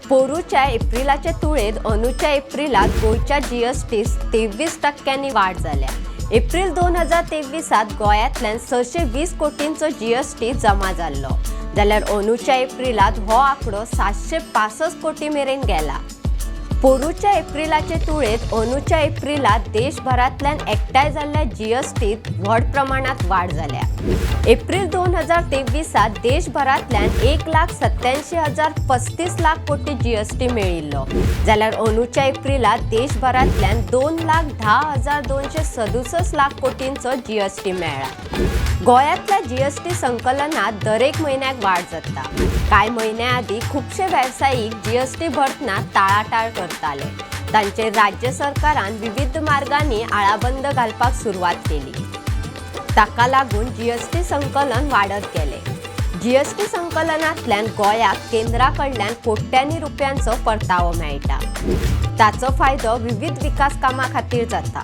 पोरूच्या एप्रिलाचे तुळेत अंदूच्या एप्रिलात गोयच्या GST 23% वाढ जाल्या। April 2023 गोंयांतल्यान 620 कोटींचो जीएसटी जमा जाल्लो, जाल्यार अंदूच्या एप्रिलात हो आंकडो 765 कोटी मेरेन गेला। पोरूच्या एप्रिलाचे तुळेत अंदूच्या एप्रिलात देशभरांतल्यान एकठांय जाल्ल्या जीएसटीत व्हड प्रमाणात वाढ जाल्या। एप्रिल 2023 देशभरांतल्यान 1,87,035 लाख कोटी जीएसटी मेळिल्लो, जाल्यार अंदूच्या एप्रिलात देशभरांतल्यान 2,10,267 लाख कोटींचो जीएसटी मेळ्ळा। गोंयांतल्या जीएसटी संकलनात दरेक म्हयन्याक वाढ जाता। कांय म्हयन्या आदीं खुबशे वेवसायीक जीएसटी भरतना टाळाटाळ करताले। तांचेर राज्य सरकारान विविध मार्गांनी आळाबंद घालपाक सुरवात केली। ताका लागून जीएसटी संकलन वाडत गेले। जीएसटी संकलनांतल्यान गोंयाक केंद्रा कडल्यान कोट्यांनी रुपयांचो परतावो मेळटा। ताचो फायदो विविध विकास कामां खातीर जाता।